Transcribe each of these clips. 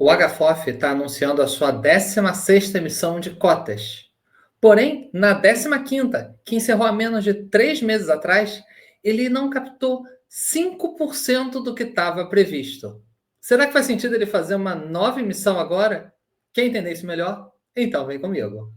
O HFOF está anunciando a sua 16ª emissão de cotas. Porém, na 15ª, que encerrou há menos de 3 meses atrás, ele não captou 5% do que estava previsto. Será que faz sentido ele fazer uma nova emissão agora? Quer entender isso melhor? Então vem comigo.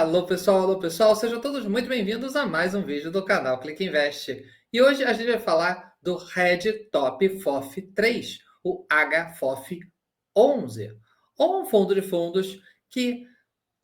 Alô pessoal, sejam todos muito bem-vindos a mais um vídeo do canal Clique Invest. E hoje a gente vai falar do Red Top FOF 3, o HFOF 11, ou um fundo de fundos que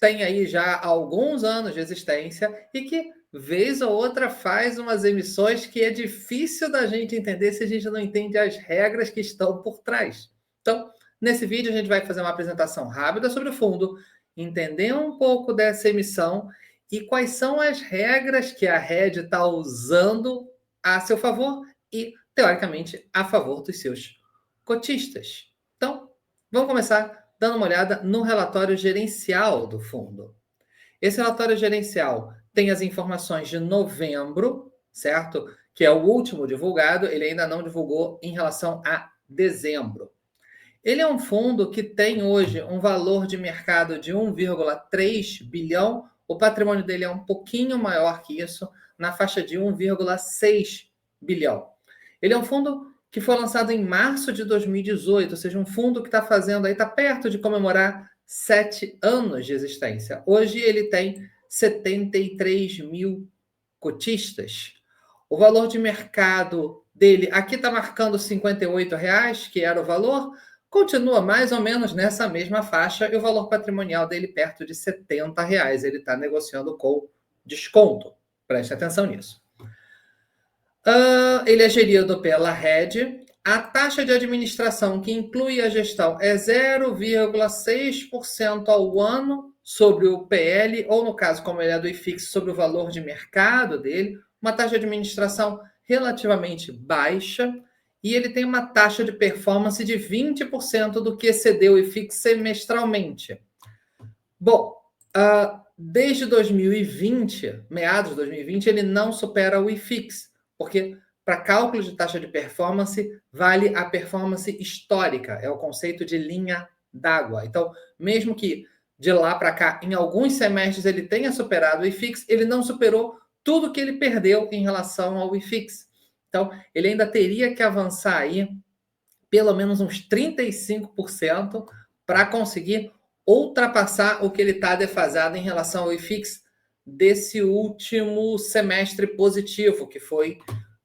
tem aí já alguns anos de existência e que, vez ou outra, faz umas emissões que é difícil da gente entender se a gente não entende as regras que estão por trás. Então, nesse vídeo a gente vai fazer uma apresentação rápida sobre o fundo, entender um pouco dessa emissão e quais são as regras que a Red está usando a seu favor e, teoricamente, a favor dos seus cotistas. Então, vamos começar dando uma olhada no relatório gerencial do fundo. Esse relatório gerencial tem as informações de novembro, certo? Que é o último divulgado, ele ainda não divulgou em relação a dezembro. Ele é um fundo que tem hoje um valor de mercado de 1,3 bilhão. O patrimônio dele é um pouquinho maior que isso, na faixa de 1,6 bilhão. Ele é um fundo que foi lançado em março de 2018, ou seja, um fundo que está fazendo aí, está perto de comemorar 7 anos de existência. Hoje ele tem 73 mil cotistas. O valor de mercado dele, aqui está marcando R$ 58,00, que era o valor, continua mais ou menos nessa mesma faixa e o valor patrimonial dele perto de R$ 70,00. Ele está negociando com desconto. Preste atenção nisso. Ele é gerido pela Red. A taxa de administração, que inclui a gestão, é 0,6% ao ano sobre o PL, ou no caso, como ele é do IFIX, sobre o valor de mercado dele. Uma taxa de administração relativamente baixa. E ele tem uma taxa de performance de 20% do que excedeu o IFIX semestralmente. Bom, desde 2020, meados de 2020, ele não supera o IFIX, porque para cálculo de taxa de performance, vale a performance histórica, é o conceito de linha d'água. Então, mesmo que de lá para cá, em alguns semestres, ele tenha superado o IFIX, ele não superou tudo que ele perdeu em relação ao IFIX. Então, ele ainda teria que avançar aí pelo menos uns 35% para conseguir ultrapassar o que ele está defasado em relação ao IFIX desse último semestre positivo, que foi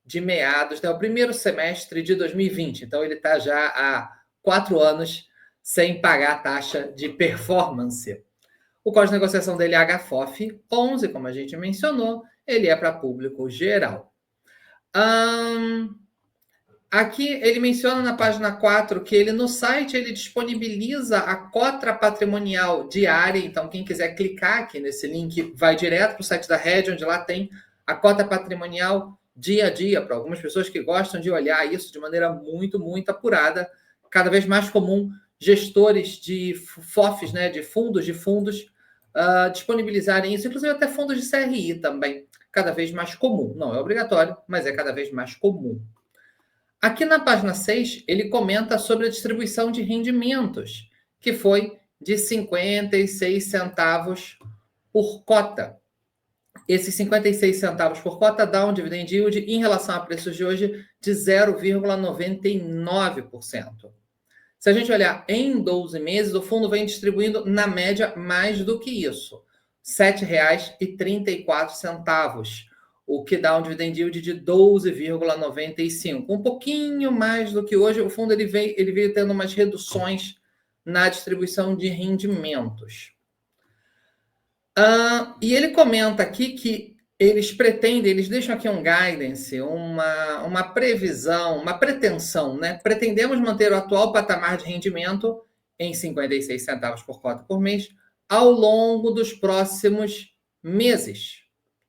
de meados, né, o primeiro semestre de 2020. Então, ele está já há 4 anos sem pagar a taxa de performance. O código de negociação dele é HFOF 11, como a gente mencionou, ele é para público geral. Aqui ele menciona na página 4 que ele no site ele disponibiliza a cota patrimonial diária. Então, quem quiser clicar aqui nesse link vai direto para o site da Red, onde lá tem a cota patrimonial dia a dia, para algumas pessoas que gostam de olhar isso de maneira muito, muito apurada. Cada vez mais comum gestores de FOFs, né, de fundos, disponibilizarem isso, inclusive até fundos de CRI também. Cada vez mais comum. Não é obrigatório, mas é cada vez mais comum. Aqui na página 6, ele comenta sobre a distribuição de rendimentos, que foi de 56 centavos por cota. Esses 56 centavos por cota dá um dividend yield em relação a preços de hoje de 0,99%. Se a gente olhar em 12 meses, o fundo vem distribuindo, na média, mais do que isso. R$ 7,34, o que dá um dividend yield de 12,95%. Um pouquinho mais do que hoje. O fundo ele veio tendo umas reduções na distribuição de rendimentos. E ele comenta aqui que eles deixam aqui um guidance, uma previsão, uma pretensão, né? Pretendemos manter o atual patamar de rendimento em 56 centavos por cota por mês ao longo dos próximos meses.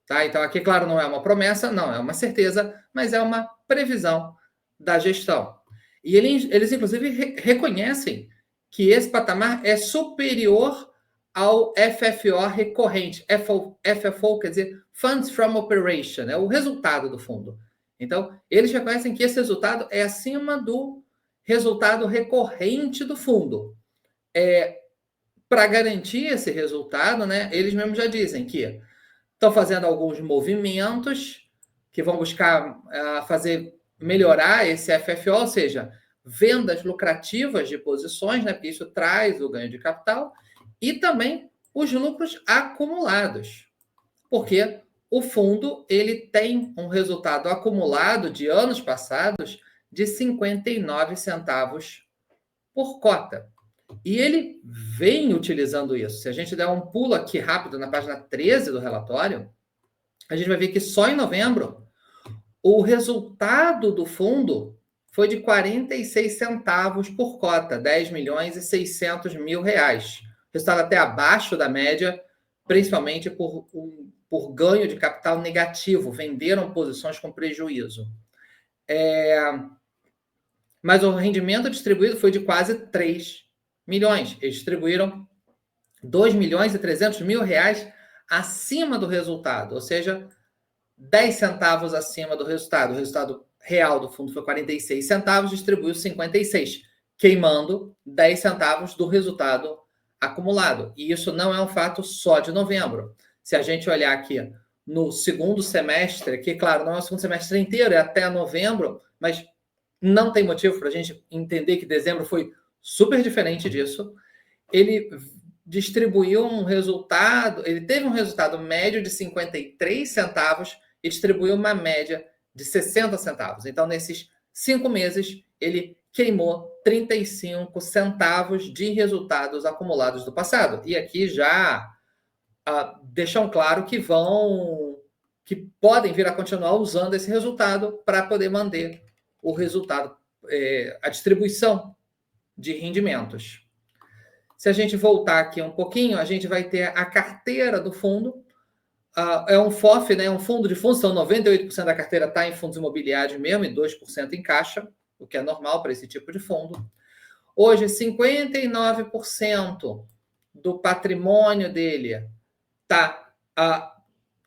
Tá? Então, aqui, claro, não é uma promessa, não é uma certeza, mas é uma previsão da gestão. E eles inclusive, reconhecem que esse patamar é superior ao FFO recorrente. FFO quer dizer Funds from Operation, é o resultado do fundo. Então, eles reconhecem que esse resultado é acima do resultado recorrente do fundo. Para garantir esse resultado, né, eles mesmos já dizem que estão fazendo alguns movimentos que vão buscar melhorar esse FFO, ou seja, vendas lucrativas de posições, né, porque isso traz o ganho de capital, e também os lucros acumulados, porque o fundo ele tem um resultado acumulado de anos passados de 59 centavos por cota. E ele vem utilizando isso. Se a gente der um pulo aqui rápido na página 13 do relatório, a gente vai ver que só em novembro o resultado do fundo foi de 46 centavos por cota, 10 milhões e 600 mil reais. Resultado até abaixo da média, principalmente por ganho de capital negativo. Venderam posições com prejuízo. Mas o rendimento distribuído foi de quase 3 milhões. Eles distribuíram 2 milhões e 300 mil reais acima do resultado, ou seja, 10 centavos acima do resultado. O resultado real do fundo foi 46 centavos, distribuiu 56, queimando 10 centavos do resultado acumulado. E isso não é um fato só de novembro. Se a gente olhar aqui no segundo semestre, que, claro, não é o segundo semestre inteiro, é até novembro, mas não tem motivo para a gente entender que dezembro foi super diferente disso. Ele distribuiu um resultado, ele teve um resultado médio de 53 centavos e distribuiu uma média de 60 centavos. Então, nesses 5 meses, ele queimou 35 centavos de resultados acumulados do passado. E aqui já deixam claro que podem vir a continuar usando esse resultado para poder manter o resultado, a distribuição de rendimentos. Se a gente voltar aqui um pouquinho, a gente vai ter a carteira do fundo. É um FOF, né, um fundo de fundos, então 98% da carteira está em fundos imobiliários mesmo e 2% em caixa, o que é normal para esse tipo de fundo. Hoje, 59% do patrimônio dele está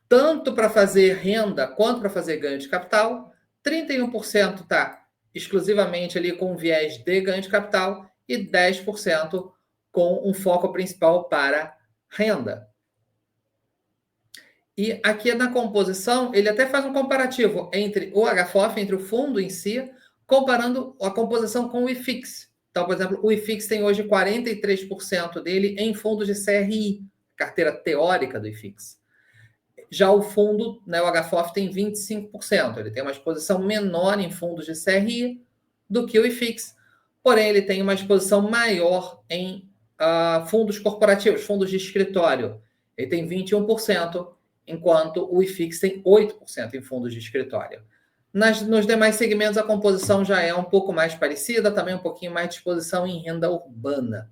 tanto para fazer renda quanto para fazer ganho de capital. 31% está exclusivamente ali com viés de ganho de capital e 10% com um foco principal para renda. E aqui na composição, ele até faz um comparativo entre o HFOF, entre o fundo em si, comparando a composição com o IFIX. Então, por exemplo, o IFIX tem hoje 43% dele em fundos de CRI, carteira teórica do IFIX. Já o fundo, né, o HFOF, tem 25%. Ele tem uma exposição menor em fundos de CRI do que o IFIX. Porém, ele tem uma exposição maior em fundos corporativos, fundos de escritório. Ele tem 21%, enquanto o IFIX tem 8% em fundos de escritório. Nos demais segmentos, a composição já é um pouco mais parecida, também um pouquinho mais de exposição em renda urbana.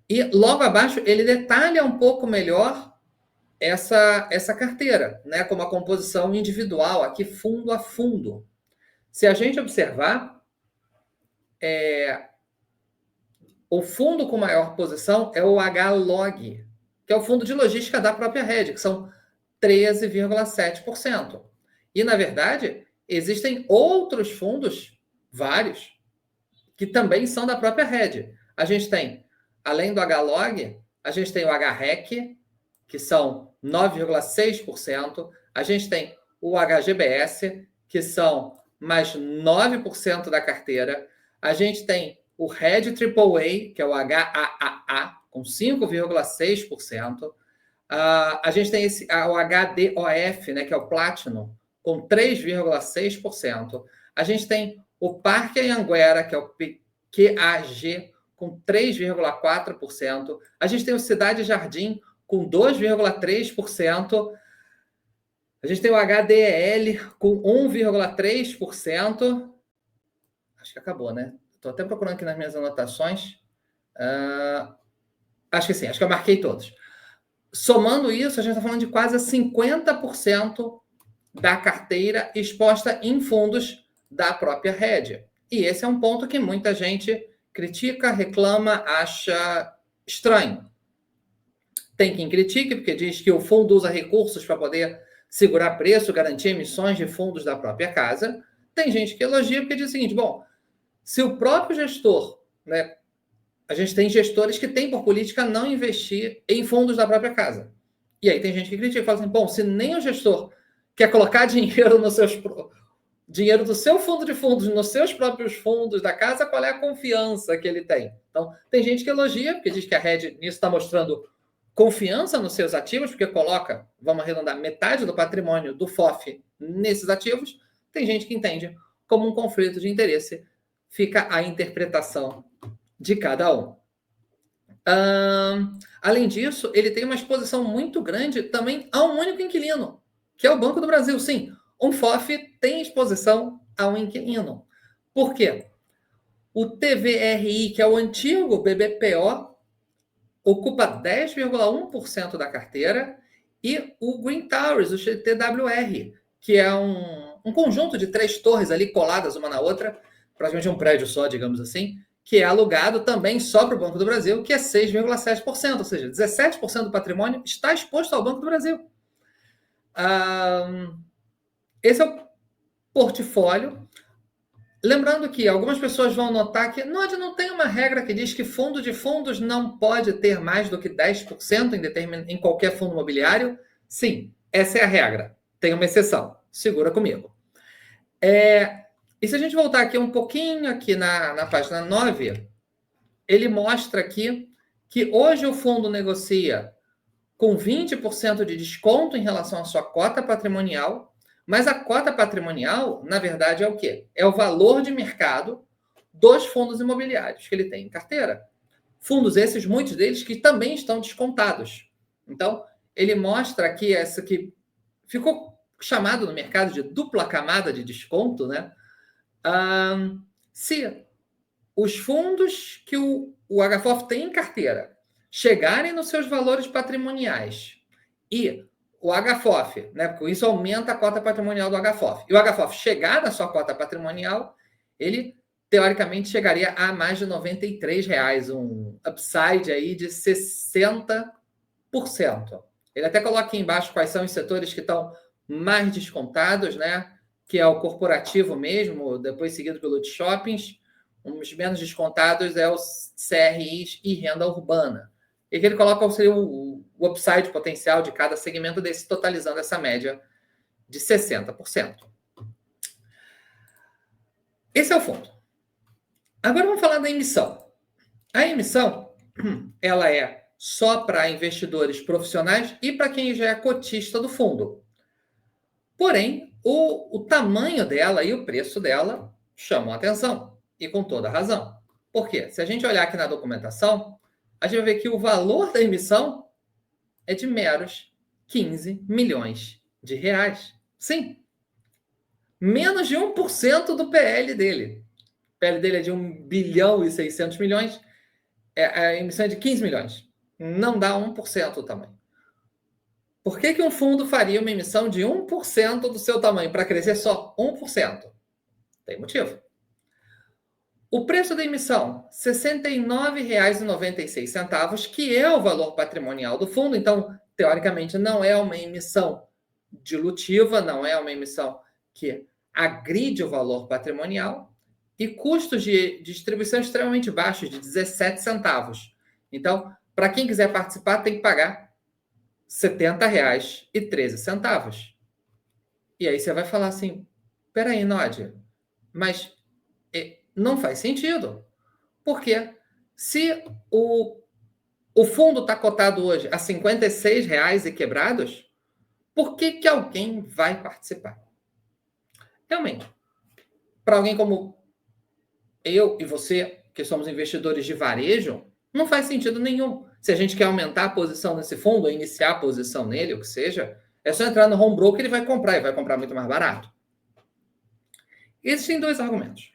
E logo abaixo, ele detalha um pouco melhor essa carteira, né, como a composição individual, aqui fundo a fundo. Se a gente observar, o fundo com maior posição é o HLOG, que é o fundo de logística da própria rede, que são 13,7%. E, na verdade, existem outros fundos, vários, que também são da própria rede. A gente tem, além do HLOG, a gente tem o HREC, que são 9,6%. A gente tem o HGBS, que são mais 9% da carteira. A gente tem o RED AAA, que é o HAAA, com 5,6%. A gente tem o HDOF, né, que é o Platinum, com 3,6%. A gente tem o Parque Anhanguera, que é o QAG, com 3,4%. A gente tem o Cidade Jardim, com 2,3%. A gente tem o HDL, com 1,3%. Acho que acabou, né? Estou até procurando aqui nas minhas anotações. Acho que sim, acho que eu marquei todos. Somando isso, a gente está falando de quase 50% da carteira exposta em fundos da própria rede. E esse é um ponto que muita gente critica, reclama, acha estranho. Tem quem critique, porque diz que o fundo usa recursos para poder segurar preço, garantir emissões de fundos da própria casa. Tem gente que elogia, porque diz o seguinte, bom, se o próprio gestor, né, a gente tem gestores que têm por política não investir em fundos da própria casa. E aí tem gente que critica e fala assim, bom, se nem o gestor quer colocar dinheiro dinheiro do seu fundo de fundos nos seus próprios fundos da casa, qual é a confiança que ele tem? Então, tem gente que elogia, porque diz que a Red nisso está mostrando confiança nos seus ativos, porque coloca, vamos arredondar, metade do patrimônio do FOF nesses ativos. Tem gente que entende como um conflito de interesse. Fica a interpretação de cada um. Além disso, ele tem uma exposição muito grande também a um único inquilino, que é o Banco do Brasil. Sim, um FOF tem exposição a um inquilino. Por quê? O TVRI, que é o antigo BBPO, ocupa 10,1% da carteira, e o Green Towers, o TWR, que é um conjunto de 3 torres ali coladas uma na outra, praticamente um prédio só, digamos assim, que é alugado também só para o Banco do Brasil, que é 6,7%, ou seja, 17% do patrimônio está exposto ao Banco do Brasil. Esse é o portfólio. Lembrando que algumas pessoas vão notar que não tem uma regra que diz que fundo de fundos não pode ter mais do que 10% em qualquer fundo imobiliário. Sim, essa é a regra. Tem uma exceção. Segura comigo. E se a gente voltar aqui um pouquinho aqui na página 9, ele mostra aqui que hoje o fundo negocia com 20% de desconto em relação à sua cota patrimonial, mas a cota patrimonial, na verdade, é o quê? É o valor de mercado dos fundos imobiliários que ele tem em carteira. Fundos esses, muitos deles, que também estão descontados. Então, ele mostra aqui essa que ficou chamado no mercado de dupla camada de desconto, né? Se os fundos que o HFOF tem em carteira chegarem nos seus valores patrimoniais e o HFOF, né, porque isso aumenta a cota patrimonial do HFOF, e o HFOF chegar na sua cota patrimonial, ele teoricamente chegaria a mais de R$ 93, um upside aí de 60%. Ele até coloca aqui embaixo quais são os setores que estão mais descontados, né? Que é o corporativo mesmo, depois seguido pelo de shoppings. Os menos descontados é os CRIs e renda urbana. E que ele coloca o upside potencial de cada segmento desse, totalizando essa média de 60%. Esse é o fundo. Agora vamos falar da emissão. A emissão, ela é só para investidores profissionais e para quem já é cotista do fundo. Porém, o tamanho dela e o preço dela chamam a atenção, e com toda razão. Por quê? Se a gente olhar aqui na documentação, a gente vai ver que o valor da emissão é de meros 15 milhões de reais. Sim, menos de 1% do PL dele. O PL dele é de 1 bilhão e 600 milhões, a emissão é de 15 milhões. Não dá 1% do tamanho. Por que um fundo faria uma emissão de 1% do seu tamanho para crescer só 1%? Tem motivo. O preço da emissão, R$ 69,96, que é o valor patrimonial do fundo. Então, teoricamente, não é uma emissão dilutiva, não é uma emissão que agride o valor patrimonial. E custos de distribuição extremamente baixos, de 17 centavos. Então, para quem quiser participar, tem que pagar R$ 70,13. E aí você vai falar assim, peraí, Nod, mas não faz sentido. Porque se o fundo está cotado hoje a R$ 56,00 e quebrados, por que alguém vai participar? Realmente, para alguém como eu e você, que somos investidores de varejo, não faz sentido nenhum. Se a gente quer aumentar a posição nesse fundo, ou iniciar a posição nele, o que seja, é só entrar no home broker e ele vai comprar, e vai comprar muito mais barato. Existem 2 argumentos.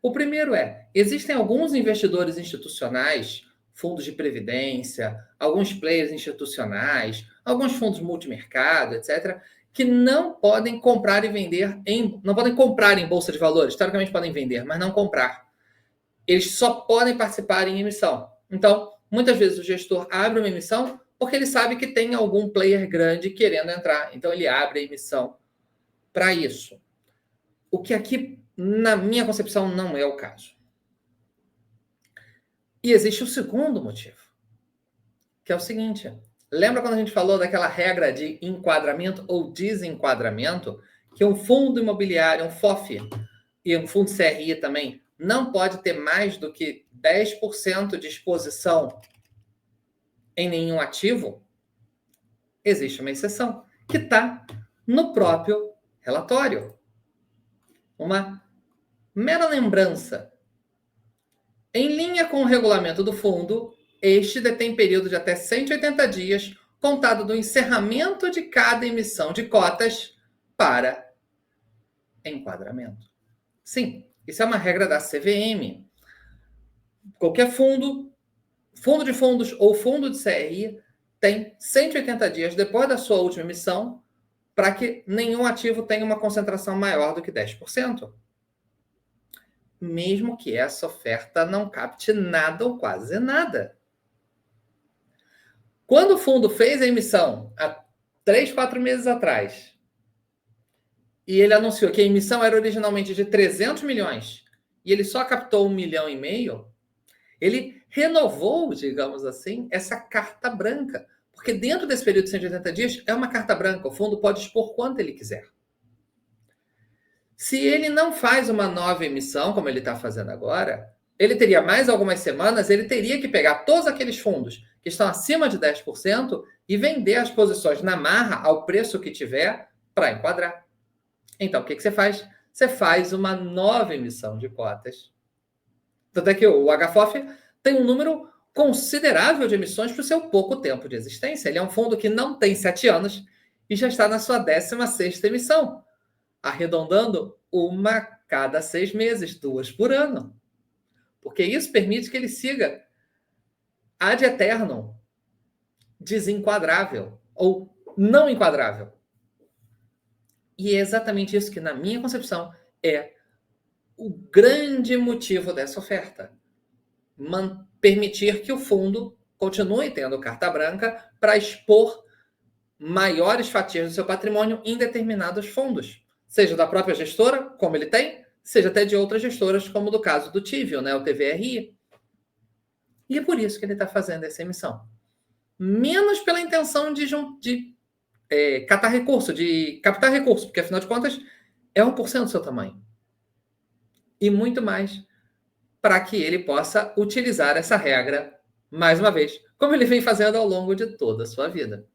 O primeiro existem alguns investidores institucionais, fundos de previdência, alguns players institucionais, alguns fundos multimercado, etc., que não podem comprar e vender não podem comprar em bolsa de valores. Teoricamente podem vender, mas não comprar. Eles só podem participar em emissão. Então, Muitas vezes o gestor abre uma emissão porque ele sabe que tem algum player grande querendo entrar. Então, ele abre a emissão para isso. O que aqui, na minha concepção, não é o caso. E existe o segundo motivo, que é o seguinte. Lembra quando a gente falou daquela regra de enquadramento ou desenquadramento? Que um fundo imobiliário, um FOF, e um fundo CRI também, não pode ter mais do que 10% de exposição em nenhum ativo? Existe uma exceção, que está no próprio relatório. Uma mera lembrança. Em linha com o regulamento do fundo, este detém período de até 180 dias, contado do encerramento de cada emissão de cotas para enquadramento. Sim, isso é uma regra da CVM. Qualquer fundo de fundos ou fundo de CRI tem 180 dias depois da sua última emissão para que nenhum ativo tenha uma concentração maior do que 10%. Mesmo que essa oferta não capte nada ou quase nada. Quando o fundo fez a emissão há 3, 4 meses atrás, e ele anunciou que a emissão era originalmente de 300 milhões, e ele só captou 1,5 milhão, ele renovou, digamos assim, essa carta branca. Porque dentro desse período de 180 dias é uma carta branca, o fundo pode expor quanto ele quiser. Se ele não faz uma nova emissão, como ele está fazendo agora, ele teria mais algumas semanas, ele teria que pegar todos aqueles fundos que estão acima de 10% e vender as posições na marra ao preço que tiver para enquadrar. Então, o que você faz? Você faz uma nova emissão de cotas. Tanto é que o HFOF tem um número considerável de emissões para o seu pouco tempo de existência. Ele é um fundo que não tem 7 anos e já está na sua 16ª emissão, arredondando uma cada 6 meses, 2 por ano. Porque isso permite que ele siga ad eternum, desenquadrável ou não enquadrável. E é exatamente isso que, na minha concepção, é o grande motivo dessa oferta. Permitir que o fundo continue tendo carta branca para expor maiores fatias do seu patrimônio em determinados fundos. Seja da própria gestora, como ele tem, seja até de outras gestoras, como do caso do Tivio, né, o TVRI. E é por isso que ele está fazendo essa emissão. Menos pela intenção de captar recurso, porque afinal de contas é 1% do seu tamanho. E muito mais para que ele possa utilizar essa regra, mais uma vez, como ele vem fazendo ao longo de toda a sua vida.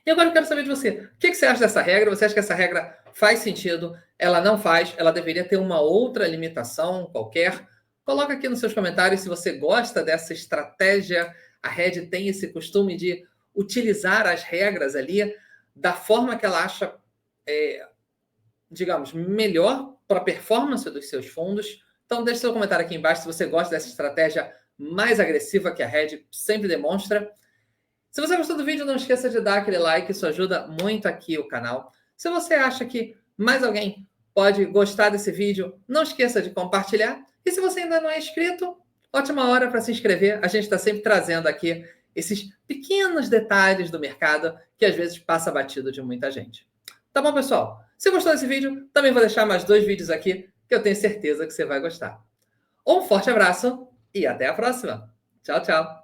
E agora eu quero saber de você. O que você acha dessa regra? Você acha que essa regra faz sentido? Ela não faz? Ela deveria ter uma outra limitação qualquer? Coloca aqui nos seus comentários se você gosta dessa estratégia. A Red tem esse costume de utilizar as regras ali da forma que ela acha, digamos, melhor para a performance dos seus fundos. Então, deixe seu comentário aqui embaixo se você gosta dessa estratégia mais agressiva que a Red sempre demonstra. Se você gostou do vídeo, não esqueça de dar aquele like, isso ajuda muito aqui o canal. Se você acha que mais alguém pode gostar desse vídeo, não esqueça de compartilhar. E se você ainda não é inscrito, ótima hora para se inscrever. A gente está sempre trazendo aqui esses pequenos detalhes do mercado que às vezes passa batido de muita gente. Tá bom, pessoal? Se gostou desse vídeo, também vou deixar mais 2 vídeos aqui que eu tenho certeza que você vai gostar. Um forte abraço e até a próxima. Tchau, tchau.